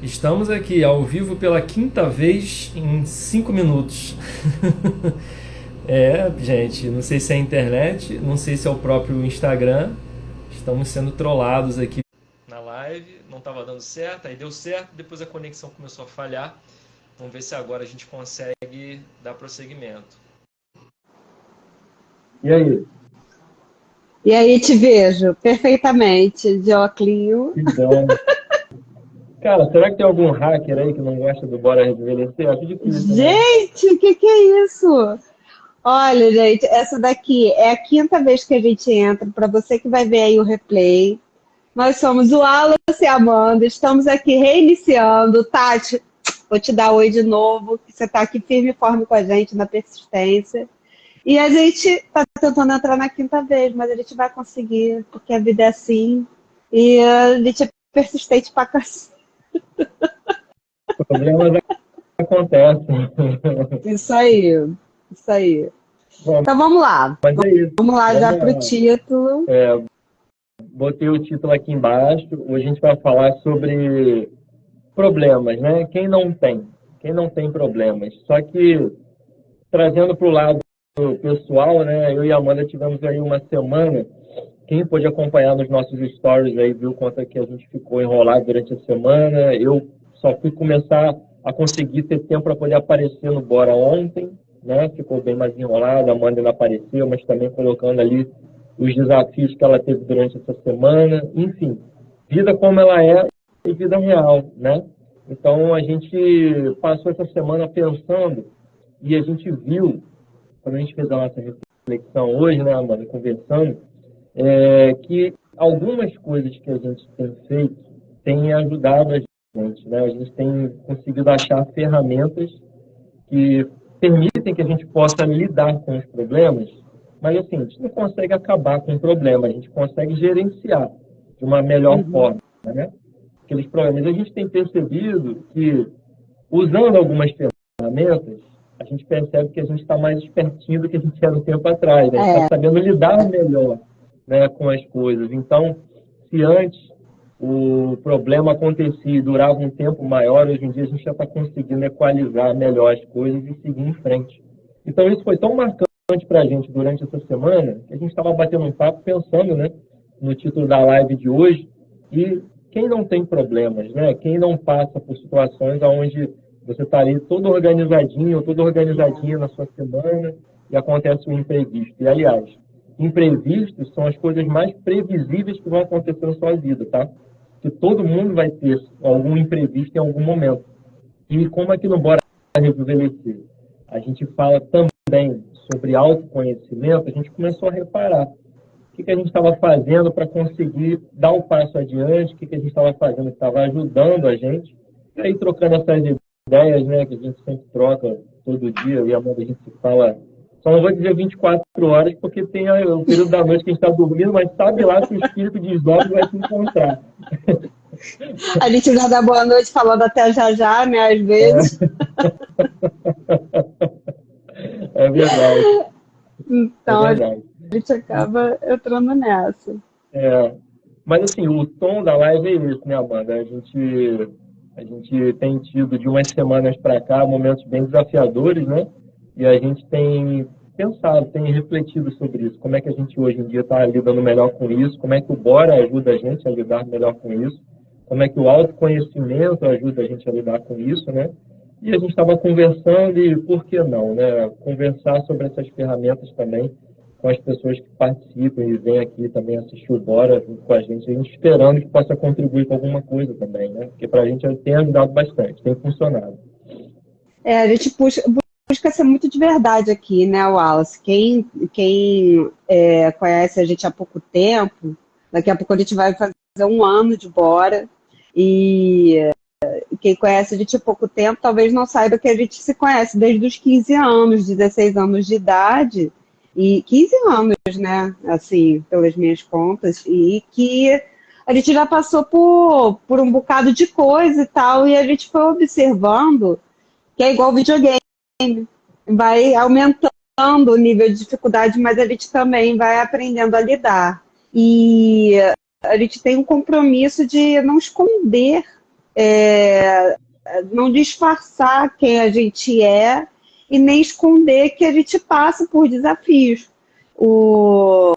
Estamos aqui ao vivo pela quinta vez em 5 minutos. Gente, não sei se é a internet, não sei se é o próprio Instagram. Estamos sendo trollados aqui na live. Não estava dando certo, aí deu certo, depois a conexão começou a falhar. Vamos ver se agora a gente consegue dar prosseguimento. E aí? E aí te vejo perfeitamente, de óculos. Que bom. Cara, será que tem algum hacker aí que não gosta do Bora Envelhecer? Acho difícil, né? Gente, o que é isso? Olha, gente, essa daqui é a quinta vez que a gente entra. Para você que vai ver aí o replay, nós somos o Wallace e a Amanda. Estamos aqui reiniciando. Tati, vou te dar oi de novo, que você está aqui firme e forte com a gente na persistência. E a gente está tentando entrar na quinta vez, mas a gente vai conseguir, porque a vida é assim. E a gente é persistente pra cacete. Problemas acontecem. Isso aí, isso aí. Bom, Então vamos lá. mas é isso. Vamos lá já para o título. Botei o título aqui embaixo. Hoje a gente vai falar sobre problemas, né? Quem não tem? Quem não tem problemas? Só que, trazendo para o lado pessoal, né? Eu e a Amanda tivemos aí uma semana. Quem pôde acompanhar nos nossos stories aí viu quanto que a gente ficou enrolado durante a semana. Eu só fui começar a conseguir ter tempo para poder aparecer no Bora ontem, né? Ficou bem mais enrolado, a Amanda ainda apareceu, mas também colocando ali os desafios que ela teve durante essa semana. Enfim, vida como ela é e vida real, né? Então a gente passou essa semana pensando e a gente viu, quando a gente fez a nossa reflexão hoje, né, Amanda, conversando, que algumas coisas que a gente tem feito têm ajudado a gente, né? A gente tem conseguido achar ferramentas que permitem que a gente possa lidar com os problemas, mas assim, a gente não consegue acabar com o problema, a gente consegue gerenciar de uma melhor forma, né? Aqueles problemas. A gente tem percebido que, usando algumas ferramentas, a gente percebe que a gente está mais espertinho do que a gente era um tempo atrás, né? A gente está sabendo lidar melhor, né, com as coisas. Então, se antes o problema acontecia e durava um tempo maior, hoje em dia a gente já está conseguindo equalizar melhor as coisas e seguir em frente. Então, isso foi tão marcante para a gente durante essa semana que a gente estava batendo um papo pensando, né, no título da live de hoje. E quem não tem problemas, né? Quem não passa por situações onde você está ali todo organizadinho, toda organizadinha na sua semana e acontece um imprevisto. E, aliás, imprevistos são as coisas mais previsíveis que vão acontecer na sua vida, tá? Que todo mundo vai ter algum imprevisto em algum momento. E como aqui no Bora Rejuvenescer a gente fala também sobre autoconhecimento, a gente começou a reparar o que a gente estava fazendo para conseguir dar um passo adiante, o que a gente estava fazendo que estava ajudando a gente, e aí trocando essas ideias, né, que a gente sempre troca todo dia, e a gente se fala. Só não vou dizer 24 horas, porque tem o período da noite que a gente está dormindo, mas sabe lá se o espírito desdobra vai se encontrar. A gente já dá boa noite falando até já já, né, às vezes. É verdade. Então, é verdade. a gente acaba entrando nessa. Mas, assim, o tom da live é isso, né, Amanda? A gente tem tido, de umas semanas para cá, momentos bem desafiadores, né? E a gente tem pensado, tem refletido sobre isso. Como é que a gente hoje em dia está lidando melhor com isso? Como é que o Bora ajuda a gente a lidar melhor com isso? Como é que o autoconhecimento ajuda a gente a lidar com isso, né? E a gente estava conversando e, por que não, né? Conversar sobre essas ferramentas também com as pessoas que participam e vêm aqui também assistir o Bora junto com a gente esperando que possa contribuir com alguma coisa também, né? Porque para a gente tem ajudado bastante, tem funcionado. A gente busca ser muito de verdade aqui, né, Wallace? Quem conhece a gente há pouco tempo, daqui a pouco a gente vai fazer 1 ano de Bora, e quem conhece a gente há pouco tempo talvez não saiba que a gente se conhece desde os 15 anos, 16 anos de idade, e 15 anos, né, assim, pelas minhas contas, e que a gente já passou por um bocado de coisa e tal, e a gente foi observando que é igual videogame, vai aumentando o nível de dificuldade, mas a gente também vai aprendendo a lidar. E a gente tem um compromisso de não esconder não disfarçar quem a gente é e nem esconder que a gente passa por desafios. O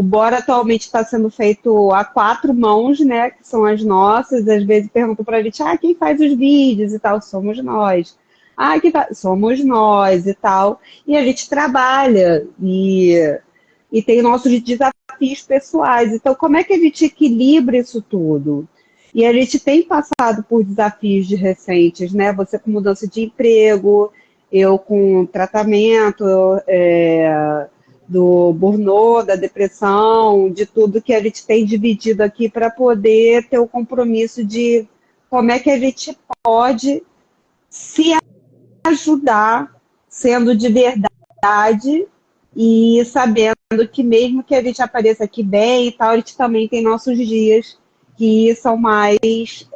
Bora atualmente está sendo feito a 4 mãos, né? Que são as nossas. Às vezes perguntam para a gente, quem faz os vídeos e tal? Somos nós. Somos nós e tal. E a gente trabalha e tem nossos desafios pessoais. Então, como é que a gente equilibra isso tudo? E a gente tem passado por desafios recentes, né? Você com mudança de emprego, eu com tratamento do burnout, da depressão, de tudo que a gente tem dividido aqui para poder ter o compromisso de como é que a gente pode se ajudar sendo de verdade e sabendo que mesmo que a gente apareça aqui bem e tal, a gente também tem nossos dias que são mais,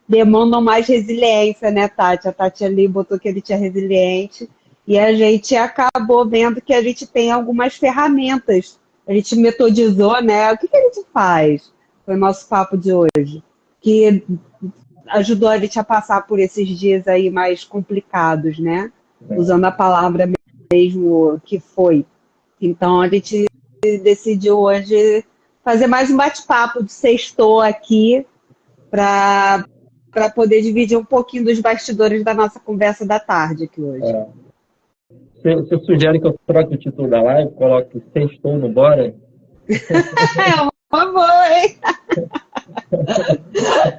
demandam mais resiliência, né, Tati? A Tati ali botou que a gente é resiliente e a gente acabou vendo que a gente tem algumas ferramentas. A gente metodizou, né? O que a gente faz? Foi o nosso papo de hoje. Que ajudou a gente a passar por esses dias aí mais complicados, né? Usando a palavra mesmo que foi. Então, a gente decidiu hoje fazer mais um bate-papo de sextou aqui para poder dividir um pouquinho dos bastidores da nossa conversa da tarde aqui hoje. Você sugere que eu troque o título da live, coloque sextou no Bora? Uma boa, hein?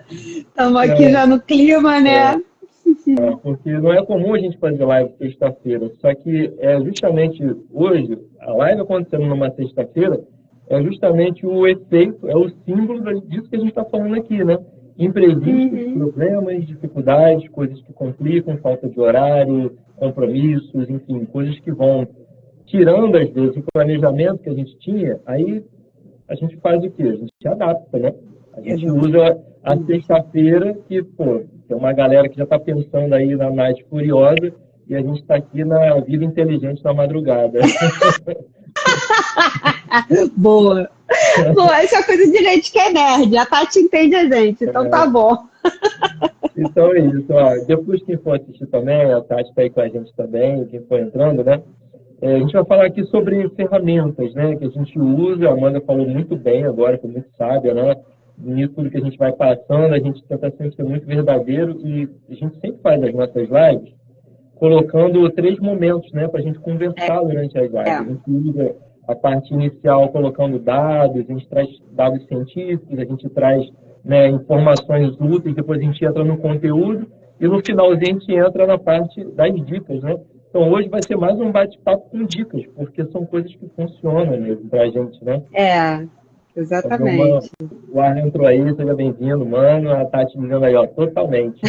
Estamos aqui já no clima, né? Porque não é comum a gente fazer live sexta-feira, só que justamente hoje, a live acontecendo numa sexta-feira, é justamente o efeito, é o símbolo disso que a gente está falando aqui, né? Imprevistos, problemas, dificuldades, coisas que complicam, falta de horário, compromissos, enfim, coisas que vão tirando, às vezes, o planejamento que a gente tinha, aí a gente faz o quê? A gente se adapta, né? A gente usa a sexta-feira que, tem uma galera que já está pensando aí na Night Furiosa e a gente está aqui na Vida Inteligente na madrugada. Boa! Boa, essa é coisa de gente que é nerd. A Tati entende a gente, então tá bom. Então é isso. Depois quem for assistir também, a Tati está aí com a gente também, quem for entrando, né? A gente vai falar aqui sobre ferramentas, né, que a gente usa. A Amanda falou muito bem agora, foi muito sábia, né? Nisso tudo que a gente vai passando, a gente tenta sempre ser muito verdadeiro e a gente sempre faz as nossas lives colocando 3 momentos, né, para a gente conversar durante as lives. A gente usa a parte inicial colocando dados, a gente traz dados científicos, a gente traz, né, informações úteis, depois a gente entra no conteúdo e no finalzinho a gente entra na parte das dicas, né? Então hoje vai ser mais um bate-papo com dicas, porque são coisas que funcionam mesmo para a gente, né? Exatamente. O Arlen entrou aí, seja bem-vindo, mano. A Tati dizendo aí, totalmente.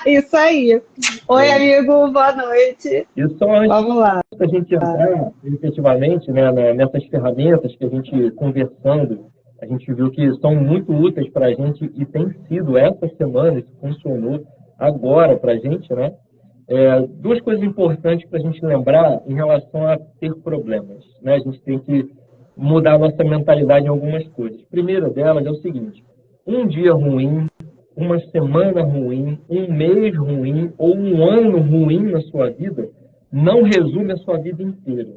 Isso aí. Oi, amigo, boa noite. Isso antes Vamos lá. da gente entrar efetivamente, né, nessas ferramentas que a gente conversando, a gente viu que são muito úteis para a gente e tem sido essa semana, isso funcionou agora para a gente, né? 2 coisas importantes para a gente lembrar em relação a ter problemas, né? A gente tem que mudar a nossa mentalidade em algumas coisas. A primeira delas é o seguinte: um dia ruim, uma semana ruim, um mês ruim ou um ano ruim na sua vida não resume a sua vida inteira.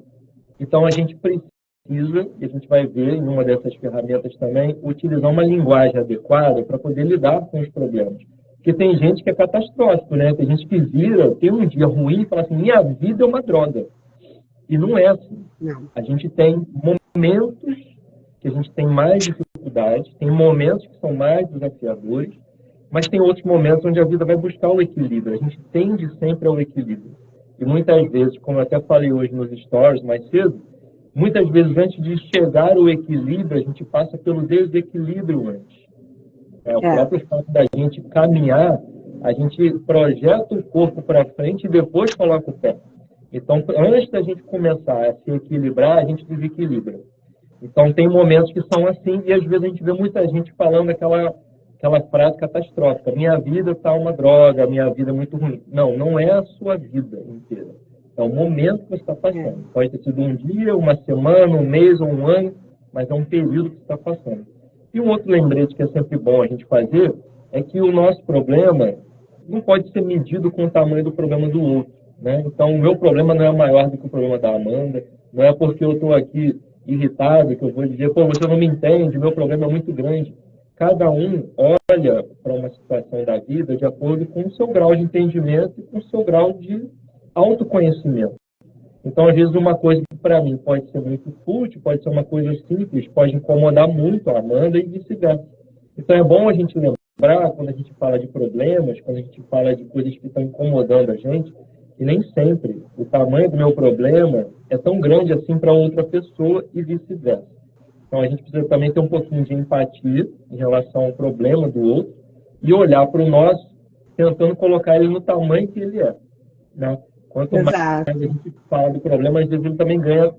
Então a gente precisa, e a gente vai ver em uma dessas ferramentas também, utilizar uma linguagem adequada para poder lidar com os problemas. Porque tem gente que é catastrófico, né? Tem gente que vira, tem um dia ruim e fala assim, minha vida é uma droga. E não é assim. Não. A gente tem momentos que a gente tem mais dificuldade, tem momentos que são mais desafiadores, mas tem outros momentos onde a vida vai buscar o equilíbrio. A gente tende sempre ao equilíbrio. E muitas vezes, como eu até falei hoje nos stories mais cedo, muitas vezes antes de chegar ao equilíbrio, a gente passa pelo desequilíbrio antes. O próprio fato da gente caminhar, a gente projeta o corpo para frente e depois coloca o pé. Então, antes da gente começar a se equilibrar, a gente desequilibra. Então, tem momentos que são assim e às vezes a gente vê muita gente falando aquela frase catastrófica. Minha vida está uma droga, minha vida é muito ruim. Não, não é a sua vida inteira. É o momento que você está passando. Pode ter sido um dia, uma semana, um mês ou um ano, mas é um período que você está passando. E um outro lembrete que é sempre bom a gente fazer é que o nosso problema não pode ser medido com o tamanho do problema do outro, né? Então, o meu problema não é maior do que o problema da Amanda, não é porque eu estou aqui irritado que eu vou dizer, pô, você não me entende, meu problema é muito grande. Cada um olha para uma situação da vida de acordo com o seu grau de entendimento e com o seu grau de autoconhecimento. Então, às vezes, uma coisa que para mim pode ser muito fútil, pode ser uma coisa simples, pode incomodar muito a Amanda e vice-versa. Então, é bom a gente lembrar, quando a gente fala de problemas, quando a gente fala de coisas que estão incomodando a gente, que nem sempre o tamanho do meu problema é tão grande assim para outra pessoa e vice-versa. Então, a gente precisa também ter um pouquinho de empatia em relação ao problema do outro e olhar para o nosso, tentando colocar ele no tamanho que ele é, né? Quanto mais a gente fala do problema, às vezes ele também ganha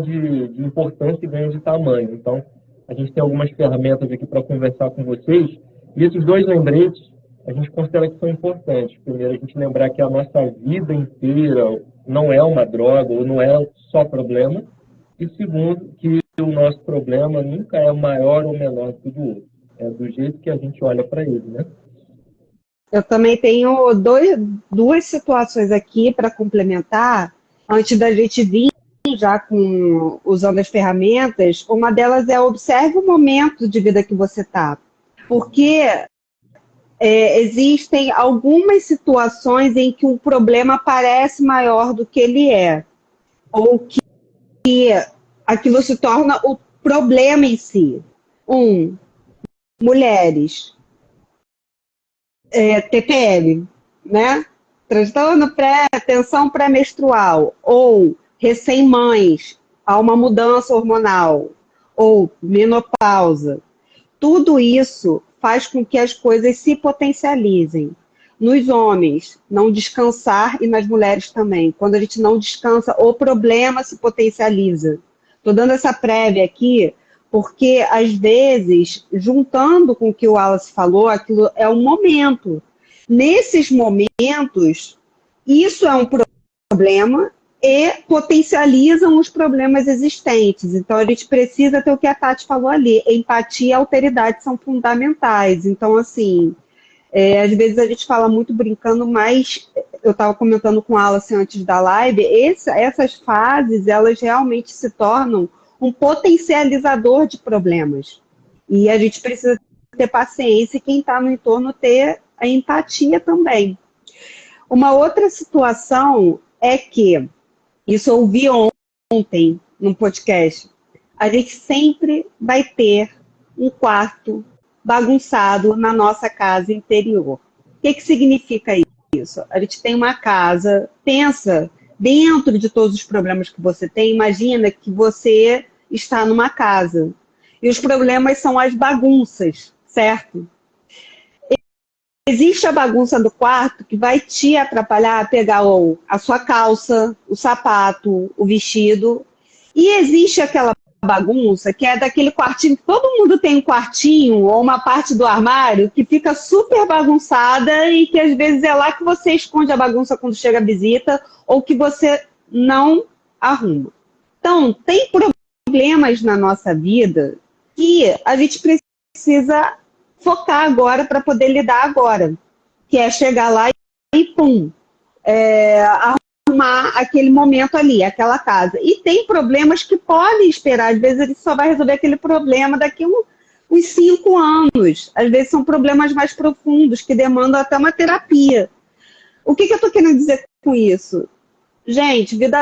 de importância e ganha de tamanho. Então, a gente tem algumas ferramentas aqui para conversar com vocês. E esses dois lembretes, a gente considera que são importantes. Primeiro, a gente lembrar que a nossa vida inteira não é uma droga ou não é só problema. E segundo, que o nosso problema nunca é maior ou menor do que o do outro. É do jeito que a gente olha para ele, né? Eu também tenho duas situações aqui para complementar, antes da gente vir já usando as ferramentas. Uma delas é observe o momento de vida que você está. Porque existem algumas situações em que o problema parece maior do que ele é. Ou que aquilo se torna o problema em si. Mulheres. TPM, né? Transtorno tensão pré-menstrual, ou recém-mães, há uma mudança hormonal, ou menopausa. Tudo isso faz com que as coisas se potencializem. Nos homens, não descansar, e nas mulheres também. Quando a gente não descansa, o problema se potencializa. Estou dando essa prévia aqui, porque, às vezes, juntando com o que o Wallace falou, aquilo é um momento. Nesses momentos, isso é um problema e potencializam os problemas existentes. Então, a gente precisa ter o que a Tati falou ali. Empatia e alteridade são fundamentais. Então, assim, às vezes a gente fala muito brincando, mas eu estava comentando com o Wallace antes da live, essas fases, elas realmente se tornam um potencializador de problemas. E a gente precisa ter paciência e quem está no entorno ter a empatia também. Uma outra situação é que, isso eu ouvi ontem no podcast, a gente sempre vai ter um quarto bagunçado na nossa casa interior. O que significa isso? A gente tem uma casa, pensa, dentro de todos os problemas que você tem, imagina que você está numa casa. E os problemas são as bagunças, certo? Existe a bagunça do quarto que vai te atrapalhar a pegar a sua calça, o sapato, o vestido. E existe aquela bagunça que é daquele quartinho, que todo mundo tem um quartinho ou uma parte do armário que fica super bagunçada e que às vezes é lá que você esconde a bagunça quando chega a visita ou que você não arruma. Então, tem problemas na nossa vida que a gente precisa focar agora para poder lidar agora, que é chegar lá e pum, arrumar aquele momento ali, aquela casa. E tem problemas que podem esperar, às vezes a gente só vai resolver aquele problema daqui uns 5 anos. Às vezes são problemas mais profundos, que demandam até uma terapia. O que eu estou querendo dizer com isso? Gente, vida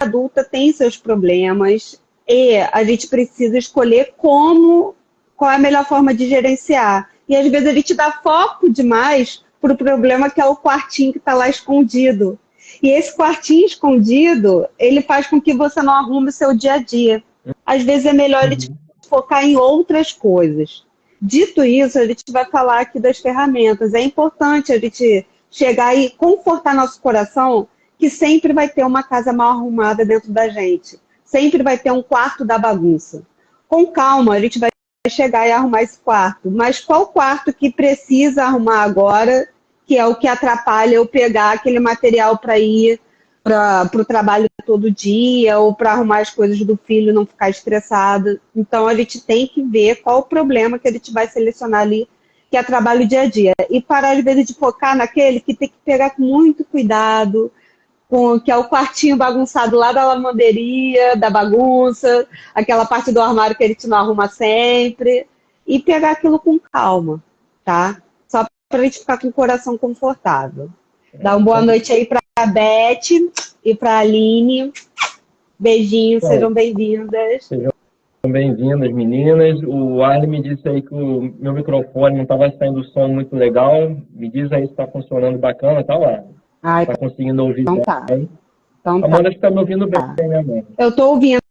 adulta tem seus problemas e a gente precisa escolher qual é a melhor forma de gerenciar. E às vezes a gente dá foco demais para o problema que é o quartinho que está lá escondido. E esse quartinho escondido, ele faz com que você não arrume o seu dia a dia. Às vezes é melhor a gente focar em outras coisas. Dito isso, a gente vai falar aqui das ferramentas. É importante a gente chegar e confortar nosso coração que sempre vai ter uma casa mal arrumada dentro da gente. Sempre vai ter um quarto da bagunça. Com calma, a gente vai chegar e arrumar esse quarto. Mas qual quarto que precisa arrumar agora, que é o que atrapalha eu pegar aquele material para ir para o trabalho todo dia, ou para arrumar as coisas do filho, não ficar estressado. Então, a gente tem que ver qual o problema que a gente vai selecionar ali, que é trabalho dia a dia. E parar, às vezes, de focar naquele que tem que pegar com muito cuidado, que é o quartinho bagunçado lá da lavanderia, da bagunça, aquela parte do armário que a gente não arruma sempre, e pegar aquilo com calma, tá? Só para a gente ficar com o coração confortável. Dá uma boa noite aí para a Beth e para a Aline. Beijinhos, sejam bem-vindas. Sejam bem-vindas, meninas. O Arlen me disse aí que o meu microfone não estava saindo som muito legal. Me diz aí se está funcionando bacana, tá lá. Está conseguindo ouvir então bem? Tá. Então a Amanda está me ouvindo bem, tá. né, Amanda? Eu estou ouvindo,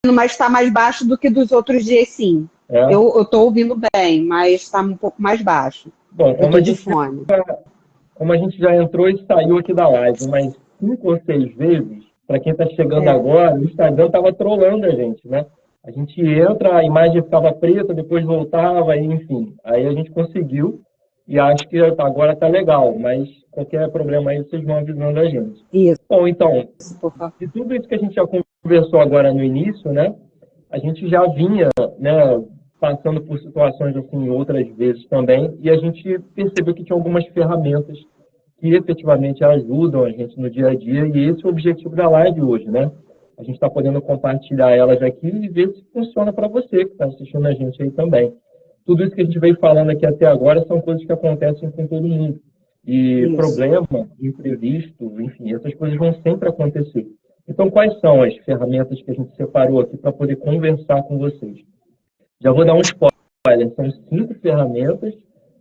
mas está mais baixo do que dos outros dias, sim. É? Eu estou ouvindo bem, mas está um pouco mais baixo. Bom, eu estou de fone. Como a gente já entrou e saiu aqui da live umas 5 ou 6 vezes, para quem está chegando agora, o Instagram estava trolando a gente, né? A gente entra, a imagem ficava preta, depois voltava, enfim. Aí a gente conseguiu e acho que agora está legal, mas qualquer problema aí vocês vão avisando a gente. Isso. Bom, então, de tudo isso que a gente já conversou agora no início, né? A gente já vinha, né, passando por situações assim outras vezes também, e a gente percebeu que tinha algumas ferramentas que efetivamente ajudam a gente no dia a dia, e esse é o objetivo da live hoje, né? A gente está podendo compartilhar elas aqui e ver se funciona para você que está assistindo a gente aí também. Tudo isso que a gente veio falando aqui até agora são coisas que acontecem com todo mundo. E problema, imprevisto, enfim, essas coisas vão sempre acontecer. Então, quais são as ferramentas que a gente separou aqui para poder conversar com vocês? Já vou dar um spoiler. São 5 ferramentas,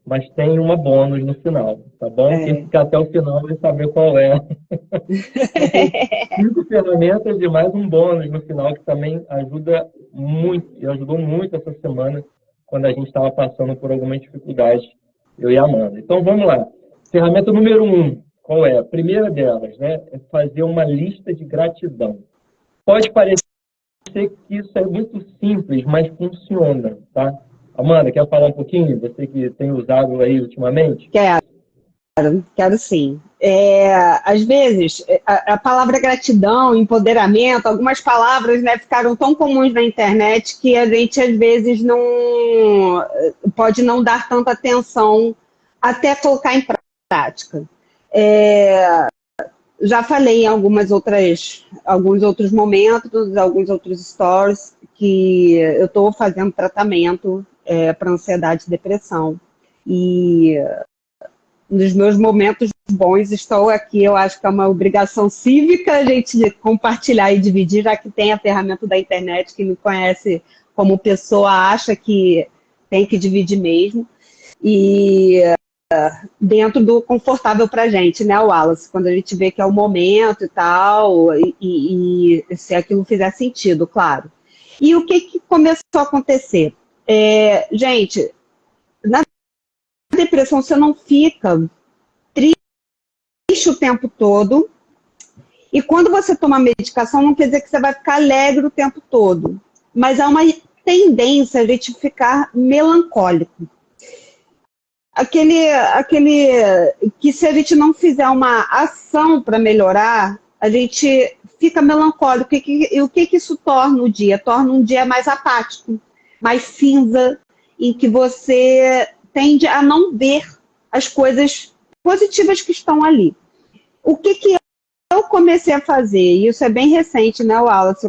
mas tem uma bônus no final, tá bom? Quem ficar até o final vai saber qual é. 5 ferramentas e mais um bônus no final, que também ajuda muito, e ajudou muito essa semana, quando a gente estava passando por alguma dificuldade, eu e a Amanda. Então, vamos lá. Ferramenta número 1, qual é? A primeira delas, né? É fazer uma lista de gratidão. Pode parecer que isso é muito simples, mas funciona, tá? Amanda, quer falar um pouquinho? Você que tem usado aí ultimamente? Quero sim. Às vezes, a palavra gratidão, empoderamento, algumas palavras, né, ficaram tão comuns na internet que a gente, às vezes, não pode não dar tanta atenção até colocar em prática. Já falei em alguns outros momentos, alguns outros stories, que eu estou fazendo tratamento para ansiedade e depressão. E nos meus momentos bons estou aqui, eu acho que é uma obrigação cívica a gente compartilhar e dividir, já que tem a ferramenta da internet, que me conhece como pessoa acha que tem que dividir mesmo. E dentro do confortável para a gente, né, Wallace? Quando a gente vê que é o momento e tal, e se aquilo fizer sentido, claro. E o que começou a acontecer? Gente, na depressão você não fica triste o tempo todo, e quando você toma medicação não quer dizer que você vai ficar alegre o tempo todo, mas há uma tendência a gente ficar melancólico. Aquele que se a gente não fizer uma ação para melhorar, a gente fica melancólico. E o que isso torna o dia? Torna um dia mais apático, mais cinza, em que você tende a não ver as coisas positivas que estão ali. O que eu comecei a fazer? E isso é bem recente, né, Wallace?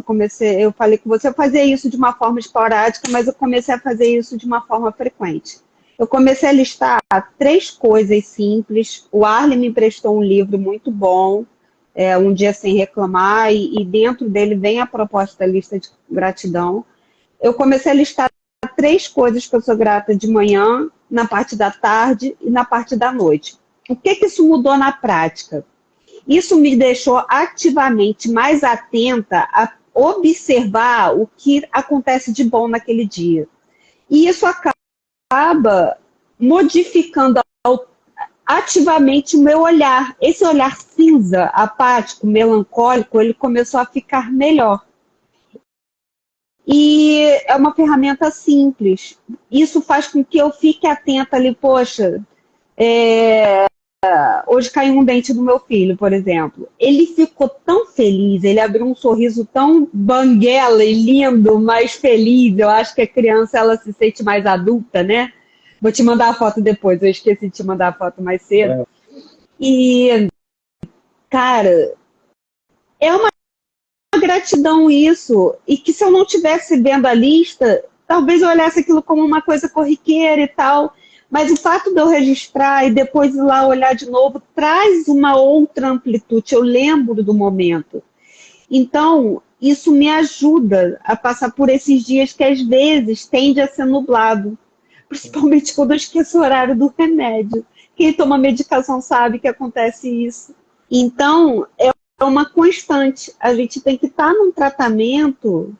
Eu falei que você fazia isso de uma forma esporádica, mas eu comecei a fazer isso de uma forma frequente. Eu comecei a listar 3 coisas simples. O Arlen me emprestou um livro muito bom, Um Dia Sem Reclamar, e dentro dele vem a proposta da lista de gratidão. Eu comecei a listar 3 coisas que eu sou grata de manhã, na parte da tarde e na parte da noite. O que isso mudou na prática? Isso me deixou ativamente mais atenta a observar o que acontece de bom naquele dia. E isso acaba modificando ativamente o meu olhar. Esse olhar cinza, apático, melancólico, ele começou a ficar melhor. E é uma ferramenta simples. Isso faz com que eu fique atenta ali, poxa, hoje caiu um dente do meu filho, por exemplo. Ele ficou tão feliz, ele abriu um sorriso tão banguela e lindo, mais feliz. Eu acho que a criança, ela se sente mais adulta, né? Vou te mandar a foto depois, eu esqueci de te mandar a foto mais cedo. E, cara, é uma gratidão isso. E que se eu não tivesse vendo a lista, talvez eu olhasse aquilo como uma coisa corriqueira e tal. Mas o fato de eu registrar e depois ir lá olhar de novo traz uma outra amplitude. Eu lembro do momento. Então, isso me ajuda a passar por esses dias que às vezes tende a ser nublado. Principalmente quando eu esqueço o horário do remédio. Quem toma medicação sabe que acontece isso. Então, é uma constante. A gente tem que estar num tratamento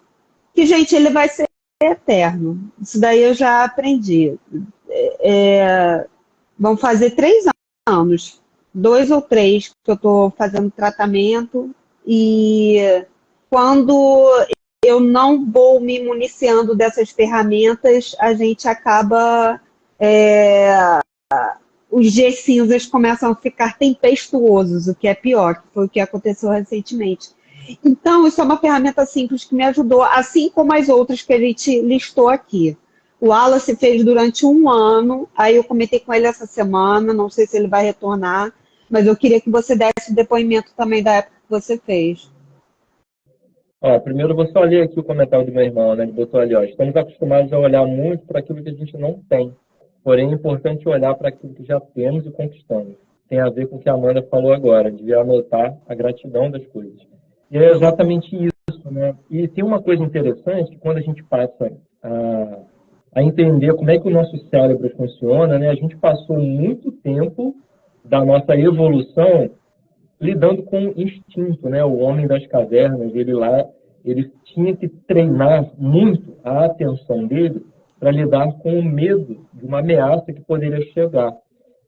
que, gente, ele vai ser eterno. Isso daí eu já aprendi. Vão fazer 3 anos, 2 ou 3 que eu estou fazendo tratamento, e quando eu não vou me municiando dessas ferramentas, a gente acaba, os dias cinzas começam a ficar tempestuosos, o que é pior, que foi o que aconteceu recentemente. Então, isso é uma ferramenta simples que me ajudou, assim como as outras que a gente listou aqui. O Wallace fez durante 1 ano, aí eu comentei com ele essa semana, não sei se ele vai retornar, mas eu queria que você desse o depoimento também da época que você fez. Primeiro eu vou só ler aqui o comentário do meu irmão, né? Ele botou ali, estamos acostumados a olhar muito para aquilo que a gente não tem, porém é importante olhar para aquilo que já temos e conquistamos. Tem a ver com o que a Amanda falou agora, de anotar a gratidão das coisas. E é exatamente isso, né? E tem uma coisa interessante, que quando a gente passa a entender como é que o nosso cérebro funciona, né? A gente passou muito tempo da nossa evolução lidando com instinto, né? O homem das cavernas, ele tinha que treinar muito a atenção dele para lidar com o medo de uma ameaça que poderia chegar.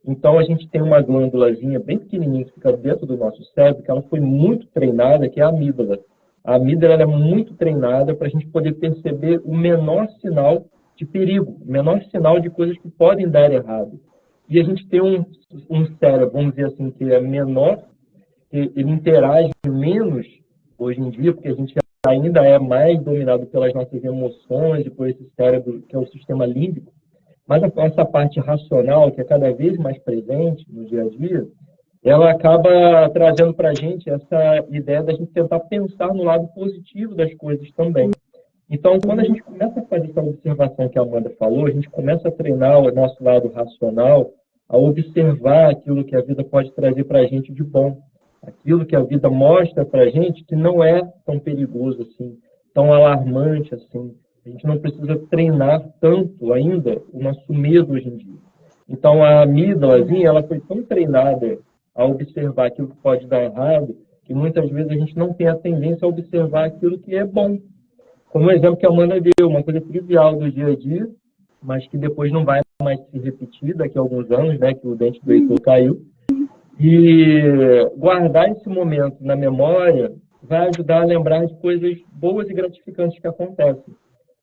Então, a gente tem uma glândulazinha bem pequenininha que fica dentro do nosso cérebro, que ela foi muito treinada, que é a amígdala. A amígdala ela é muito treinada para a gente poder perceber o menor sinal de perigo, o menor sinal de coisas que podem dar errado. E a gente tem um cérebro, vamos dizer assim, que é menor, que ele interage menos hoje em dia, porque a gente ainda é mais dominado pelas nossas emoções e por esse cérebro que é o sistema límbico. Mas essa parte racional, que é cada vez mais presente no dia a dia, ela acaba trazendo para a gente essa ideia da gente tentar pensar no lado positivo das coisas também. Então, quando a gente começa a fazer essa observação que a Amanda falou, a gente começa a treinar o nosso lado racional, a observar aquilo que a vida pode trazer para a gente de bom, aquilo que a vida mostra para a gente que não é tão perigoso assim, tão alarmante assim. A gente não precisa treinar tanto ainda o nosso medo hoje em dia. Então, a amígdalazinha, ela foi tão treinada a observar aquilo que pode dar errado, que muitas vezes a gente não tem a tendência a observar aquilo que é bom. Como o exemplo que a Amanda deu, uma coisa trivial do dia a dia, mas que depois não vai mais se repetir daqui a alguns anos, né, que o dente do Heitor caiu. E guardar esse momento na memória vai ajudar a lembrar de coisas boas e gratificantes que acontecem.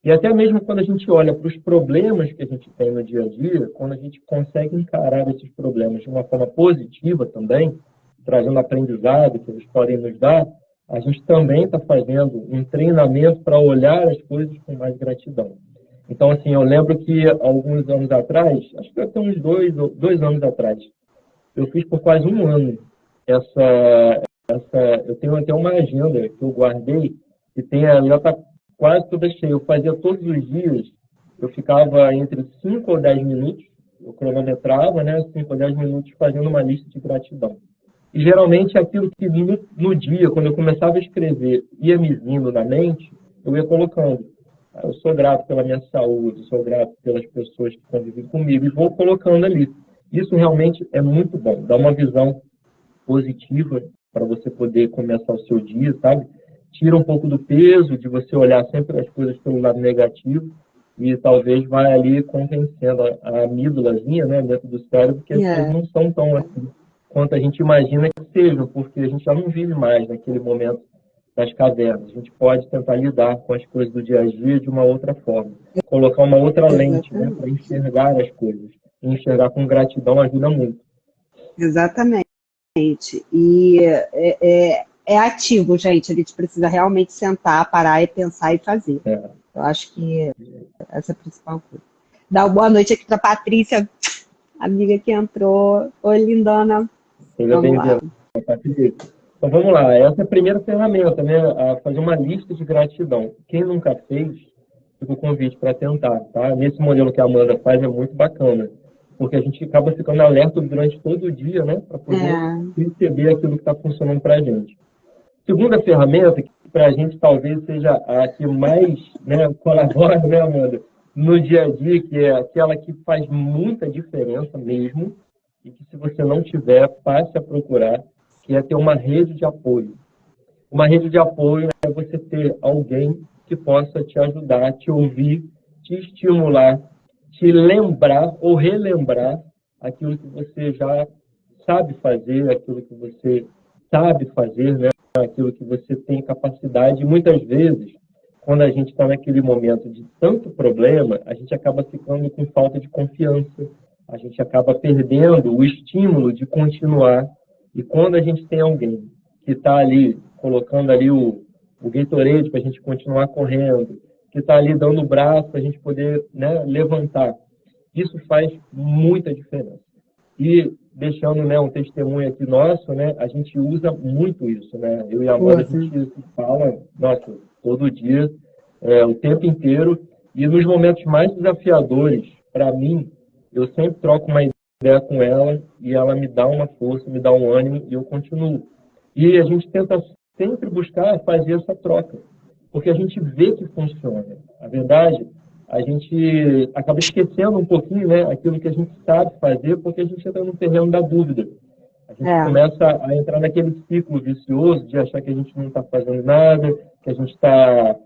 E até mesmo quando a gente olha para os problemas que a gente tem no dia a dia, quando a gente consegue encarar esses problemas de uma forma positiva também, trazendo aprendizado que eles podem nos dar, a gente também está fazendo um treinamento para olhar as coisas com mais gratidão. Então, assim, eu lembro que alguns anos atrás, acho que até uns 2 anos atrás, eu fiz por quase 1 ano eu tenho até uma agenda que eu guardei, que tem ali, ela está quase toda cheia. Eu fazia todos os dias, eu ficava entre 5 ou 10 minutos, eu cronometrava, né, 5 ou 10 minutos fazendo uma lista de gratidão. E geralmente aquilo que no dia, quando eu começava a escrever, ia me vindo na mente, eu ia colocando. Eu sou grato pela minha saúde, sou grato pelas pessoas que convivem comigo, e vou colocando ali. Isso realmente é muito bom, dá uma visão positiva para você poder começar o seu dia, sabe? Tira um pouco do peso de você olhar sempre as coisas pelo lado negativo e talvez vai ali convencendo a amígdalazinha, né, dentro do cérebro, que as coisas não são tão assim quanto a gente imagina que sejam, porque a gente já não vive mais naquele momento das cavernas. A gente pode tentar lidar com as coisas do dia a dia de uma outra forma, colocar uma outra lente, né, para enxergar as coisas. E enxergar com gratidão ajuda muito. Exatamente. E é ativo, gente. A gente precisa realmente sentar, parar e pensar e fazer. Eu acho que essa é a principal coisa. Dá uma boa noite aqui para a Patrícia, amiga que entrou. Oi, lindona. Seja bem-vinda, Patrícia. Então vamos lá. Essa é a primeira ferramenta, né? A fazer uma lista de gratidão. Quem nunca fez, fica o convite para tentar, tá? Nesse modelo que a Amanda faz é muito bacana, porque a gente acaba ficando alerta durante todo o dia, né? Para poder perceber aquilo que está funcionando para a gente. Segunda ferramenta, que para a gente talvez seja a que mais, né, colabora, né, Amanda, no dia a dia, que é aquela que faz muita diferença mesmo, e que se você não tiver, passe a procurar, que é ter uma rede de apoio. Uma rede de apoio é você ter alguém que possa te ajudar, te ouvir, te estimular, te lembrar ou relembrar aquilo que você já sabe fazer, aquilo que você sabe fazer, né? Aquilo que você tem capacidade. E muitas vezes, quando a gente está naquele momento de tanto problema, a gente acaba ficando com falta de confiança, a gente acaba perdendo o estímulo de continuar. E quando a gente tem alguém que está ali, colocando ali o Gatorade para a gente continuar correndo, que está ali dando o braço para a gente poder, né, levantar, isso faz muita diferença. E deixando, né, um testemunho aqui nosso, né, a gente usa muito isso, né? Eu e a Amanda, a gente fala, nossa, todo dia, o tempo inteiro, e nos momentos mais desafiadores, para mim, eu sempre troco uma ideia com ela e ela me dá uma força, me dá um ânimo e eu continuo. E a gente tenta sempre buscar fazer essa troca, porque a gente vê que funciona. A verdade, a gente acaba esquecendo um pouquinho, né, aquilo que a gente sabe fazer, porque a gente entra no terreno da dúvida. A gente começa a entrar naquele ciclo vicioso de achar que a gente não está fazendo nada, que a gente está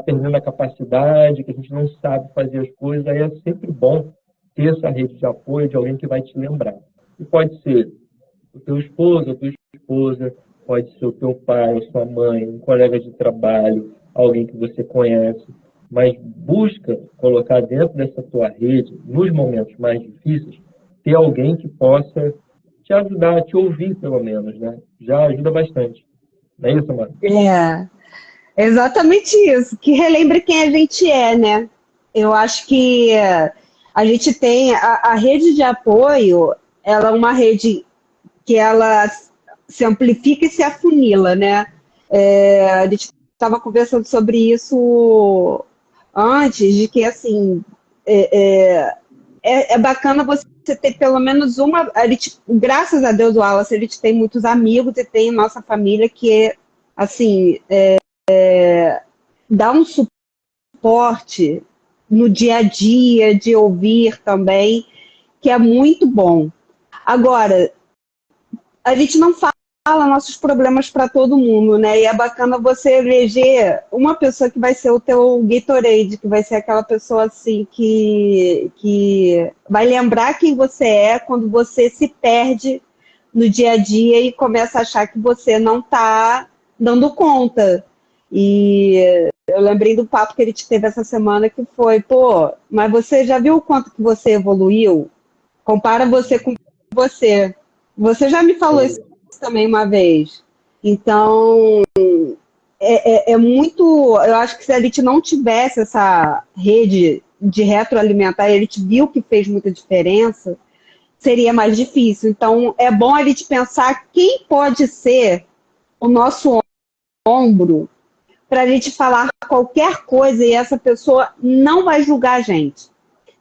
perdendo a capacidade, que a gente não sabe fazer as coisas. Aí é sempre bom ter essa rede de apoio de alguém que vai te lembrar. E pode ser o teu esposo, a tua esposa, pode ser o teu pai, a sua mãe, um colega de trabalho, alguém que você conhece. Mas busca colocar dentro dessa tua rede, nos momentos mais difíceis, ter alguém que possa te ajudar, te ouvir pelo menos, né? Já ajuda bastante. Não é isso, Amanda? Exatamente isso. Que relembre quem a gente é, né? Eu acho que a gente tem a rede de apoio, ela é uma rede que ela se amplifica e se afunila, né? A gente estava conversando sobre isso antes, de que, assim, é bacana você ter pelo menos uma... graças a Deus, o Wallace, a gente tem muitos amigos e tem nossa família que, assim, dá um suporte no dia a dia, de ouvir também, que é muito bom. Agora, a gente não fala nossos problemas para todo mundo, né? E é bacana você eleger uma pessoa que vai ser o teu Gatorade, que vai ser aquela pessoa assim que vai lembrar quem você é quando você se perde no dia a dia e começa a achar que você não está dando conta. E eu lembrei do papo que a gente teve essa semana, que foi, mas você já viu o quanto que você evoluiu? Compara você com você. Você já me falou isso também uma vez. Então, é muito... Eu acho que se a gente não tivesse essa rede de retroalimentar, a gente viu que fez muita diferença, seria mais difícil. Então, é bom a gente pensar quem pode ser o nosso ombro para a gente falar qualquer coisa e essa pessoa não vai julgar a gente.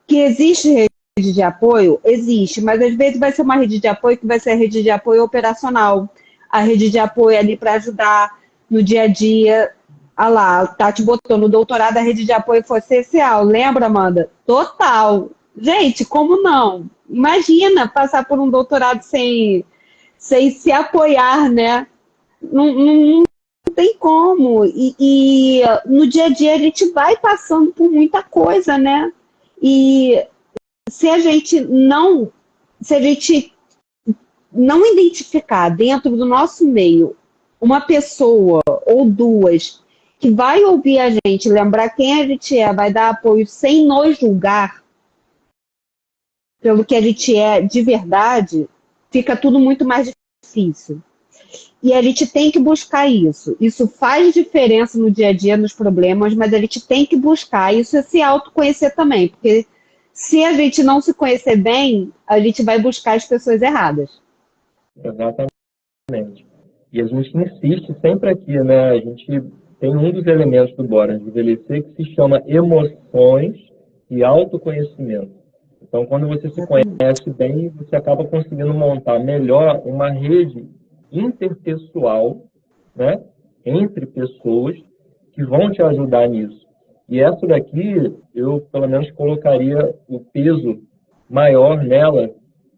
Que existe rede de apoio? Existe, mas às vezes vai ser uma rede de apoio que vai ser a rede de apoio operacional. A rede de apoio ali para ajudar no dia a dia. Ah lá, tá te botando no doutorado, a rede de apoio foi essencial. Lembra, Amanda? Total. Gente, como não? Imagina passar por um doutorado sem se apoiar, né? Não tem como. E no dia a dia a gente vai passando por muita coisa, né? E se a gente não identificar dentro do nosso meio uma pessoa ou duas que vai ouvir a gente, lembrar quem a gente é, vai dar apoio sem nos julgar pelo que a gente é de verdade, fica tudo muito mais difícil. E a gente tem que buscar isso. Isso faz diferença no dia a dia, nos problemas, mas a gente tem que buscar. Isso é se autoconhecer também, porque se a gente não se conhecer bem, a gente vai buscar as pessoas erradas. Exatamente. E a gente insiste sempre aqui, né? A gente tem um dos elementos do Bora de Envelhecer que se chama emoções e autoconhecimento. Então, quando você se conhece bem, você acaba conseguindo montar melhor uma rede interpessoal, né, entre pessoas que vão te ajudar nisso. E essa daqui, eu pelo menos colocaria o peso maior nela,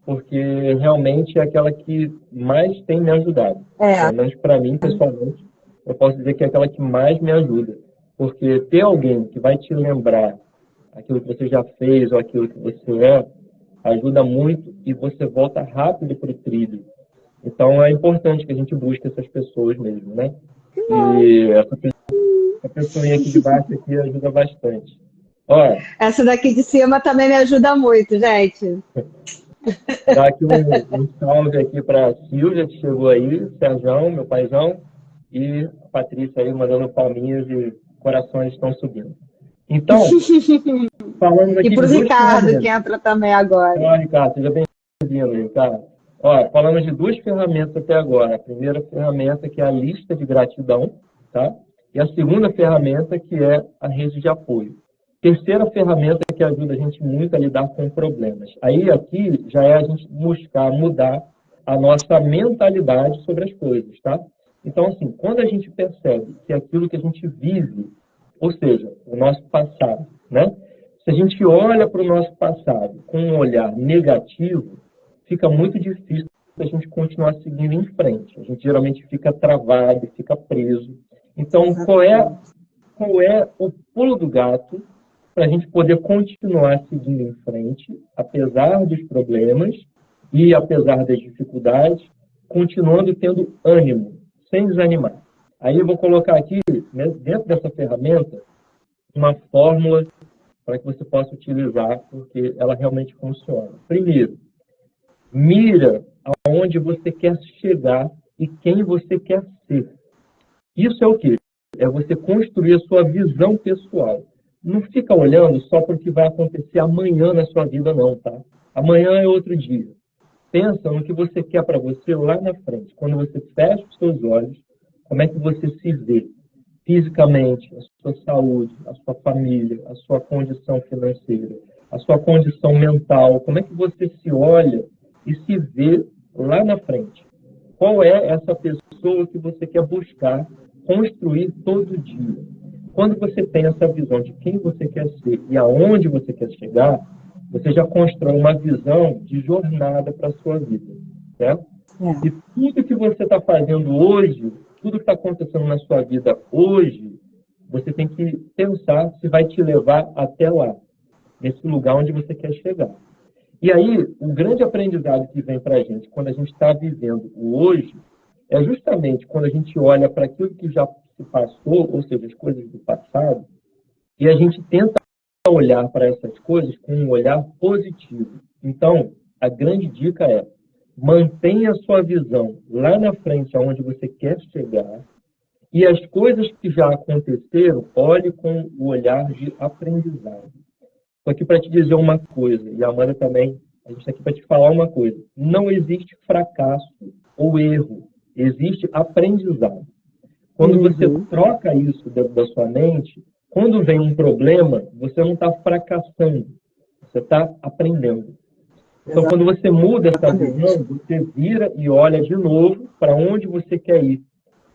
porque realmente é aquela que mais tem me ajudado. Pelo menos para mim, pessoalmente, eu posso dizer que é aquela que mais me ajuda. Porque ter alguém que vai te lembrar aquilo que você já fez ou aquilo que você é, ajuda muito e você volta rápido para o trilho. Então, é importante que a gente busque essas pessoas mesmo, né? E essa pessoinha aqui de baixo aqui ajuda bastante. Ó, essa daqui de cima também me ajuda muito, gente. dá aqui um salve aqui para a Silvia, que chegou aí, Sérgio, meu paizão, e a Patrícia aí mandando palminhas e corações estão subindo. Então, falando aqui e para o de Ricardo, que entra também agora. Olá, Ricardo, seja bem-vindo, Ricardo. Ó, falamos de duas ferramentas até agora. A primeira ferramenta, que é a lista de gratidão, tá? E a segunda ferramenta, que é a rede de apoio. Terceira ferramenta que ajuda a gente muito a lidar com problemas. Aí, aqui, já é a gente buscar mudar a nossa mentalidade sobre as coisas, tá? Então, assim, quando a gente percebe que aquilo que a gente vive, ou seja, o nosso passado, né? Se a gente olha para o nosso passado com um olhar negativo, fica muito difícil a gente continuar seguindo em frente. A gente geralmente fica travado, fica preso. Então, qual é o pulo do gato para a gente poder continuar seguindo em frente, apesar dos problemas e apesar das dificuldades, continuando tendo ânimo, sem desanimar? Aí eu vou colocar aqui, né, dentro dessa ferramenta, uma fórmula para que você possa utilizar, porque ela realmente funciona. Primeiro, mira aonde você quer chegar e quem você quer ser. Isso é o quê? É você construir a sua visão pessoal. Não fica olhando só para o que vai acontecer amanhã na sua vida, não, tá? Amanhã é outro dia. Pensa no que você quer para você lá na frente. Quando você fecha os seus olhos, como é que você se vê? Fisicamente, a sua saúde, a sua família, a sua condição financeira, a sua condição mental, como é que você se olha e se vê lá na frente? Qual é essa pessoa que você quer buscar construir todo dia? Quando você tem essa visão de quem você quer ser e aonde você quer chegar, você já constrói uma visão de jornada para a sua vida, certo? E tudo que você está fazendo hoje, tudo que está acontecendo na sua vida hoje, você tem que pensar se vai te levar até lá, nesse lugar onde você quer chegar. E aí, o grande aprendizado que vem para a gente, quando a gente está vivendo o hoje, é justamente quando a gente olha para aquilo que já se passou, ou seja, as coisas do passado, e a gente tenta olhar para essas coisas com um olhar positivo. Então, a grande dica é: mantenha a sua visão lá na frente, aonde você quer chegar, e as coisas que já aconteceram, olhe com o olhar de aprendizado. Estou aqui para te dizer uma coisa, e a Amanda também, a gente está aqui para te falar uma coisa. Não existe fracasso ou erro, existe aprendizado. Quando você troca isso dentro da sua mente, quando vem um problema, você não está fracassando, você está aprendendo. Então, quando você muda essa visão, você vira e olha de novo para onde você quer ir.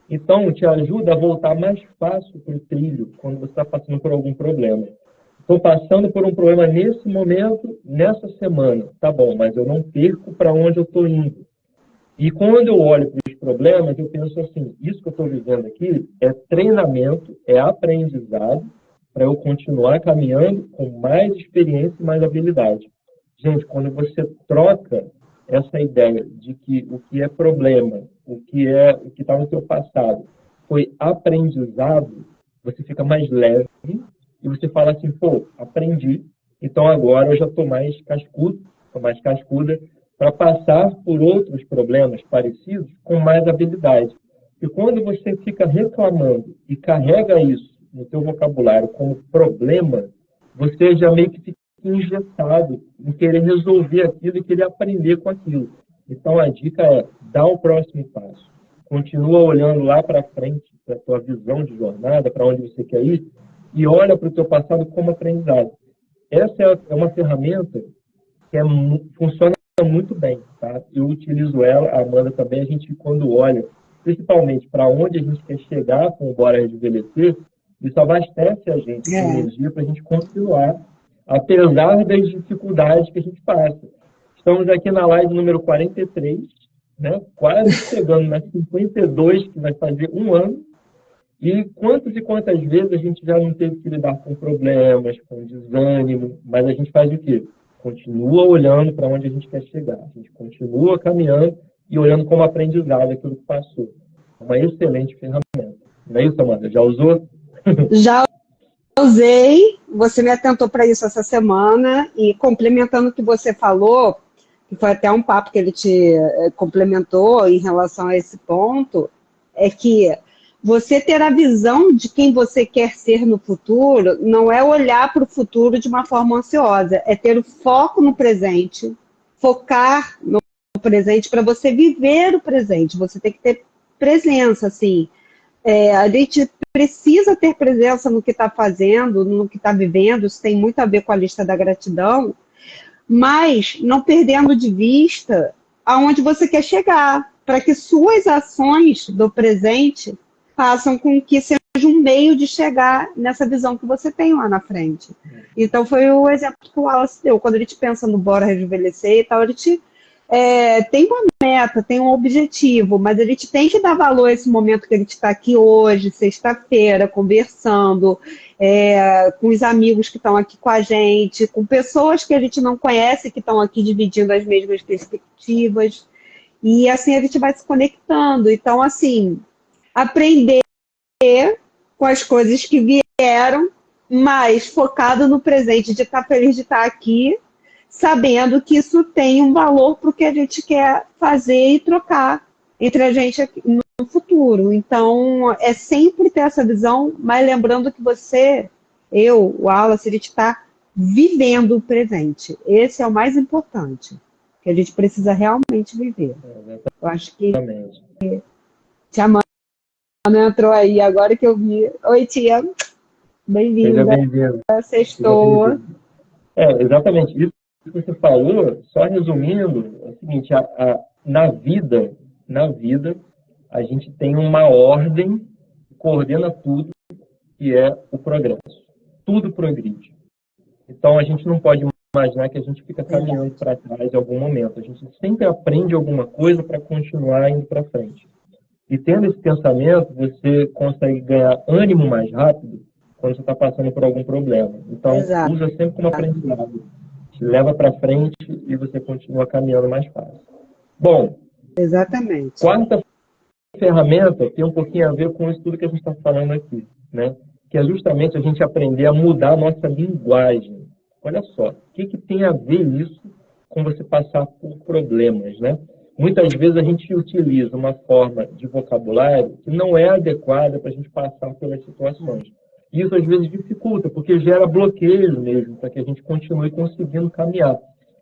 Então, te ajuda a voltar mais fácil para o trilho quando você está passando por algum problema. Estou passando por um problema nesse momento, nessa semana. Tá bom, mas eu não perco para onde eu estou indo. E quando eu olho para os problemas, eu penso assim: isso que eu estou vivendo aqui é treinamento, é aprendizado para eu continuar caminhando com mais experiência e mais habilidade. Gente, quando você troca essa ideia de que o que é problema, o que está no seu passado, foi aprendizado, você fica mais leve e você fala assim: pô, aprendi, então agora eu já estou mais cascudo, estou mais cascuda para passar por outros problemas parecidos com mais habilidade. E quando você fica reclamando e carrega isso no seu vocabulário como problema, você já meio que fica engessado em querer resolver aquilo e querer aprender com aquilo. Então, a dica é, dá o próximo passo. Continua olhando lá para frente, para a tua visão de jornada, para onde você quer ir, e olha para o teu passado como aprendizado. Essa é uma ferramenta que funciona muito bem. Tá? Eu utilizo ela, a Amanda também, a gente quando olha, principalmente para onde a gente quer chegar com o Bora Rejuvenescer, isso abastece a gente de energia para a gente continuar, apesar das dificuldades que a gente passa. Estamos aqui na live número 43, né? Quase chegando na 52, que vai fazer um ano. E quantas vezes a gente já não teve que lidar com problemas, com desânimo, mas a gente faz o quê? Continua olhando para onde a gente quer chegar. A gente continua caminhando e olhando como aprendizado aquilo que passou. É uma excelente ferramenta. Não é isso, Amanda? Já usou? Já usei. Você me atentou para isso essa semana. E complementando o que você falou, que foi até um papo que ele te complementou em relação a esse ponto, é que você ter a visão de quem você quer ser no futuro não é olhar para o futuro de uma forma ansiosa, é ter o foco no presente, focar no presente para você viver o presente. Você tem que ter presença, assim. A gente precisa ter presença no que está fazendo, no que está vivendo, isso tem muito a ver com a lista da gratidão, mas não perdendo de vista aonde você quer chegar, para que suas ações do presente façam com que seja um meio de chegar nessa visão que você tem lá na frente. Então, foi o exemplo que o Wallace deu. Quando a gente pensa no Bora Rejuvenescer e tal, a gente tem uma meta, tem um objetivo, mas a gente tem que dar valor a esse momento que a gente está aqui hoje, sexta-feira, conversando com os amigos que estão aqui com a gente, com pessoas que a gente não conhece, que estão aqui dividindo as mesmas perspectivas. E assim a gente vai se conectando. Então, assim, aprender com as coisas que vieram, mas focado no presente, de estar feliz de estar aqui, sabendo que isso tem um valor para o que a gente quer fazer e trocar entre a gente aqui no futuro. Então, é sempre ter essa visão, mas lembrando que eu, o Wallace, a gente está vivendo o presente. Esse é o mais importante, que a gente precisa realmente viver. Eu acho que Tia Amanda entrou aí, agora que eu vi. Oi, tia. Bem-vinda. Bem-vinda. Sextou. Exatamente. Isso que você falou, só resumindo, é o seguinte, na vida, a gente tem uma ordem que coordena tudo, que é o progresso. Tudo progride. Então, a gente não pode imaginar que a gente fica caminhando para trás em algum momento. A gente sempre aprende alguma coisa para continuar indo para frente. E tendo esse pensamento, você consegue ganhar ânimo mais rápido quando você está passando por algum problema. Então, usa sempre como aprendizado. Te leva para frente e você continua caminhando mais fácil. Bom, exatamente. Quarta ferramenta tem um pouquinho a ver com isso tudo que a gente está falando aqui, né? Que é justamente a gente aprender a mudar a nossa linguagem. Olha só, o que tem a ver isso com você passar por problemas, né? Muitas vezes a gente utiliza uma forma de vocabulário que não é adequada para a gente passar pelas situações. Isso às vezes dificulta, porque gera bloqueio mesmo, para que a gente continue conseguindo caminhar.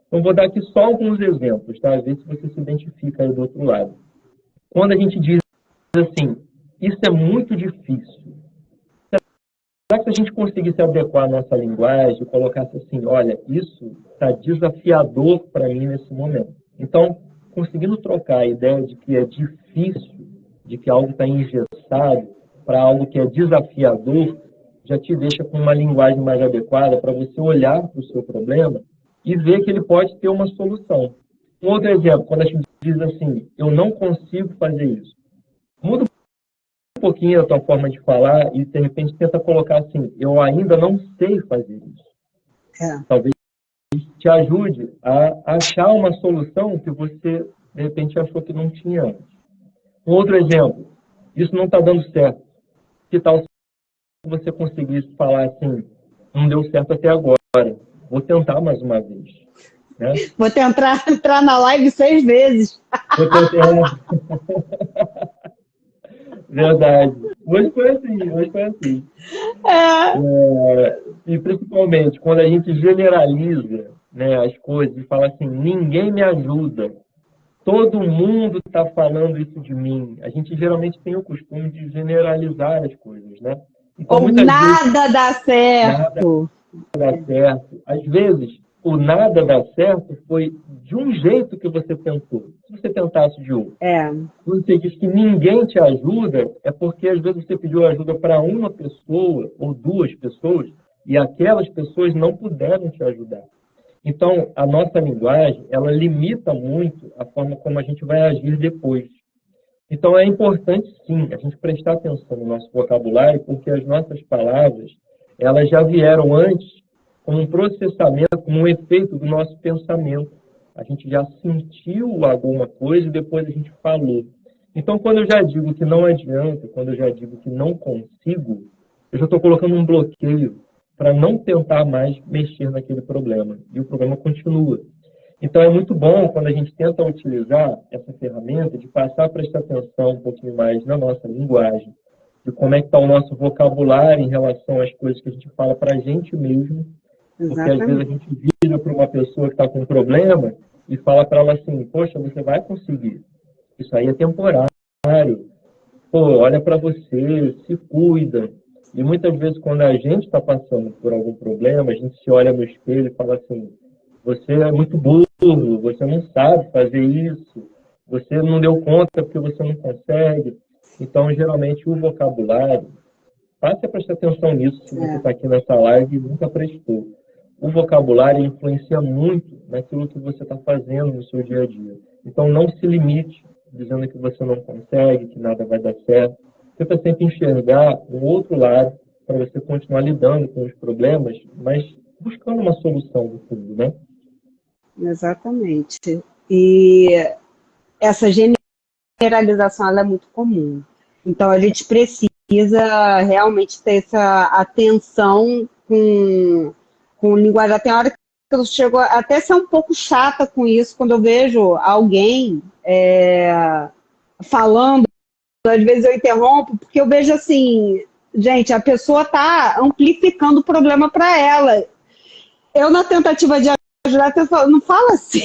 Então, vou dar aqui só alguns exemplos, tá? Ver se você se identifica aí do outro lado. Quando a gente diz assim, isso é muito difícil. Será que se a gente conseguisse adequar a nossa linguagem, colocasse assim, olha, isso está desafiador para mim nesse momento. Então, conseguindo trocar a ideia de que é difícil, de que algo está engessado, para algo que é desafiador, já te deixa com uma linguagem mais adequada para você olhar para o seu problema e ver que ele pode ter uma solução. Um outro exemplo, quando a gente diz assim, eu não consigo fazer isso. Muda um pouquinho a tua forma de falar e, de repente, tenta colocar assim, eu ainda não sei fazer isso. Talvez te ajude a achar uma solução que você, de repente, achou que não tinha antes. Um outro exemplo, isso não está dando certo. Que tal se você conseguisse falar assim, não deu certo até agora, vou tentar mais uma vez. né? Vou tentar entrar na live 6 vezes. Vou tentar... Verdade. Hoje foi assim, hoje foi assim. É, E principalmente quando a gente generaliza, né, as coisas e fala assim, ninguém me ajuda, todo mundo está falando isso de mim. A gente geralmente tem o costume de generalizar as coisas, né? Então ou muitas vezes nada dá nada certo. dá certo. Às vezes o nada dá certo foi de um jeito que você pensou. Se você tentasse de outro. É, Quando você diz que ninguém te ajuda, é porque às vezes você pediu ajuda para uma pessoa ou duas pessoas e aquelas pessoas não puderam te ajudar. Então, a nossa linguagem, ela limita muito a forma como a gente vai agir depois. Então, é importante, sim, a gente prestar atenção no nosso vocabulário, porque as nossas palavras, elas já vieram antes como um processamento, como um efeito do nosso pensamento. A gente já sentiu alguma coisa e depois a gente falou. Então, quando eu já digo que não adianta, quando eu já digo que não consigo, eu já estou colocando um bloqueio para não tentar mais mexer naquele problema. E o problema continua. Então, é muito bom quando a gente tenta utilizar essa ferramenta de passar a prestar atenção um pouquinho mais na nossa linguagem, de como é que está o nosso vocabulário em relação às coisas que a gente fala para a gente mesmo, porque às vezes a exatamente. gente vira para uma pessoa que está com um problema e fala para ela assim, poxa, você vai conseguir. Isso aí é temporário. Pô, olha para você, se cuida. E muitas vezes, quando a gente está passando por algum problema, a gente se olha no espelho e fala assim: você é muito burro, você não sabe fazer isso, você não deu conta porque você não consegue. Então, geralmente, o vocabulário, passe a prestar atenção nisso se você É, está aqui nessa live e nunca prestou. O vocabulário influencia muito naquilo que você está fazendo no seu dia a dia. Então, não se limite dizendo que você não consegue, que nada vai dar certo. Tenta sempre enxergar um outro lado para você continuar lidando com os problemas, mas buscando uma solução no fundo, né? exatamente. E essa generalização ela é muito comum. Então, a gente precisa realmente ter essa atenção com linguagem. Tem hora que eu chego até a ser um pouco chata com isso, quando eu vejo alguém falando, às vezes eu interrompo, porque eu vejo assim, gente, a pessoa está amplificando o problema para ela. Eu, na tentativa de ajudar, eu falo, não fala assim.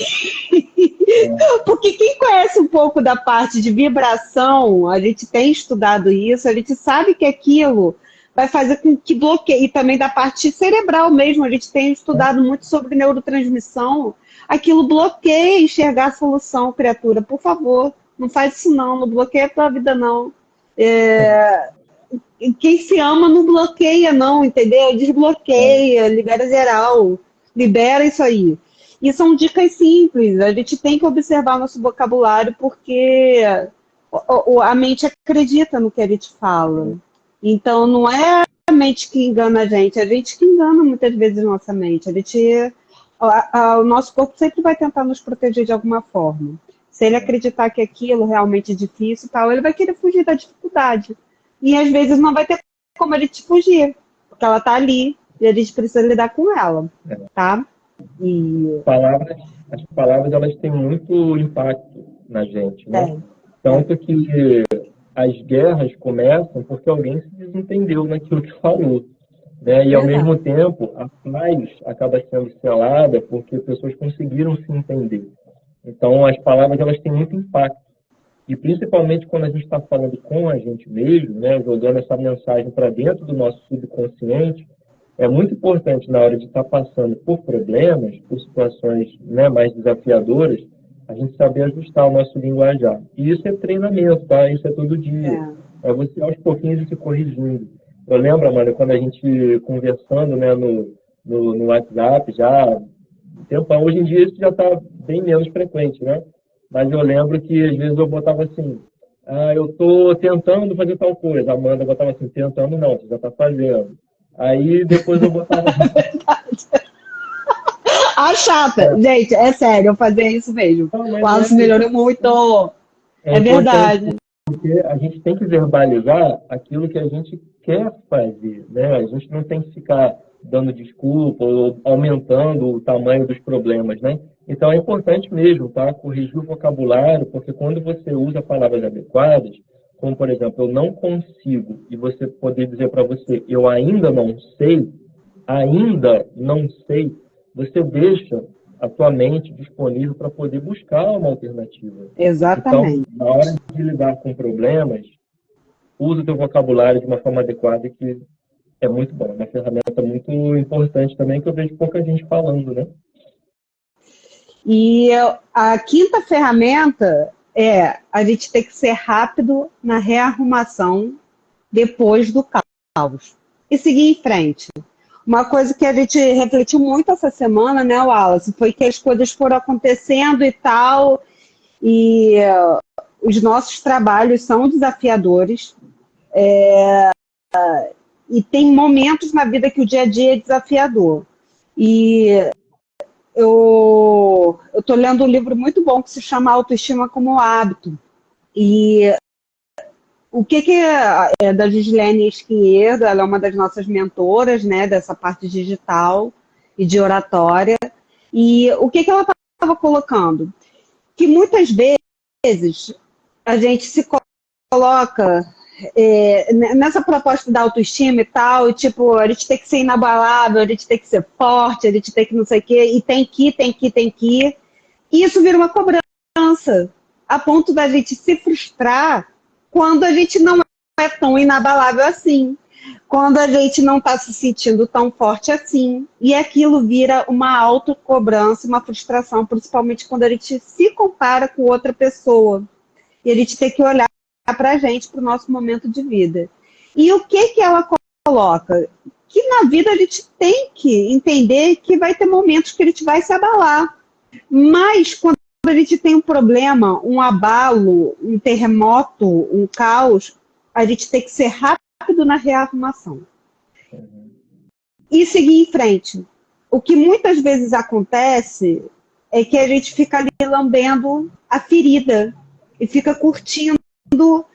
Porque quem conhece um pouco da parte de vibração, a gente tem estudado isso, a gente sabe que aquilo vai fazer com que bloqueie, e também da parte cerebral mesmo, a gente tem estudado muito sobre neurotransmissão, aquilo bloqueia enxergar a solução, criatura, por favor, não faz isso não, não bloqueia a tua vida não. Quem se ama não bloqueia não, entendeu? Desbloqueia, libera geral, libera isso aí. E são dicas simples, a gente tem que observar nosso vocabulário porque a mente acredita no que a gente fala. Então não é a mente que engana a gente que engana muitas vezes a nossa mente. O nosso corpo sempre vai tentar nos proteger de alguma forma. Se ele acreditar que aquilo realmente é difícil, tal, ele vai querer fugir da dificuldade. E às vezes não vai ter como a gente fugir, porque ela está ali e a gente precisa lidar com ela, tá? E Palavras, as palavras elas têm muito impacto na gente, né? tem. Tanto que as guerras começam porque alguém se desentendeu naquilo que falou, né? E ao Verdade. mesmo tempo a paz acaba sendo selada porque pessoas conseguiram se entender. Então as palavras elas têm muito impacto e principalmente quando a gente está falando com a gente mesmo, né? Jogando essa mensagem para dentro do nosso subconsciente. É muito importante na hora de estar passando por problemas, por situações, né, mais desafiadoras, a gente saber ajustar o nosso linguajar. E isso é treinamento, tá? Isso é todo dia. É você aos pouquinhos ir se corrigindo. Eu lembro, Amanda, quando a gente conversando, né, no WhatsApp, já tempão, hoje em dia isso já está bem menos frequente, né? Mas eu lembro que às vezes eu botava assim, eu estou tentando fazer tal coisa. A Amanda botava assim, tentando não, você já está fazendo. Aí depois eu botava. A chata, gente, é sério, eu fazia isso mesmo. Não, O mas Alisson melhorou muito. é É importante verdade. porque a gente tem que verbalizar aquilo que a gente quer fazer, né? A gente não tem que ficar dando desculpa ou aumentando o tamanho dos problemas, né? Então é importante mesmo, tá? Corrigir o vocabulário, porque quando você usa palavras adequadas, como por exemplo, eu não consigo, e você poder dizer para você, eu ainda não sei, você deixa a tua mente disponível para poder buscar uma alternativa. Então, Exatamente. na hora de lidar com problemas, usa o teu vocabulário de uma forma adequada, que é muito bom. É uma ferramenta muito importante também, que eu vejo pouca gente falando, né? E a quinta ferramenta é a gente ter que ser rápido na rearrumação depois do caos e seguir em frente. Uma coisa que a gente refletiu muito essa semana, né, Wallace, foi que as coisas foram acontecendo e tal, e os nossos trabalhos são desafiadores, e tem momentos na vida que o dia a dia é desafiador. E eu estou lendo um livro muito bom que se chama Autoestima como Hábito. E o que é da Gislene Espinheiro, ela é uma das nossas mentoras, né, dessa parte digital e de oratória. E o que ela estava colocando? Que muitas vezes a gente se coloca nessa proposta da autoestima e tal, e tipo, a gente tem que ser inabalável, a gente tem que ser forte, a gente tem que não sei o quê, e tem que. E isso vira uma cobrança, a ponto da gente se frustrar quando a gente não é tão inabalável assim, quando a gente não está se sentindo tão forte assim, e aquilo vira uma autocobrança, uma frustração, principalmente quando a gente se compara com outra pessoa, e a gente tem que olhar para a gente, para o nosso momento de vida. E o que ela coloca? Que na vida a gente tem que entender que vai ter momentos que a gente vai se abalar, mas quando a gente tem um problema, um abalo, um terremoto, um caos, a gente tem que ser rápido na rearrumação. E seguir em frente. O que muitas vezes acontece é que a gente fica ali lambendo a ferida e fica curtindo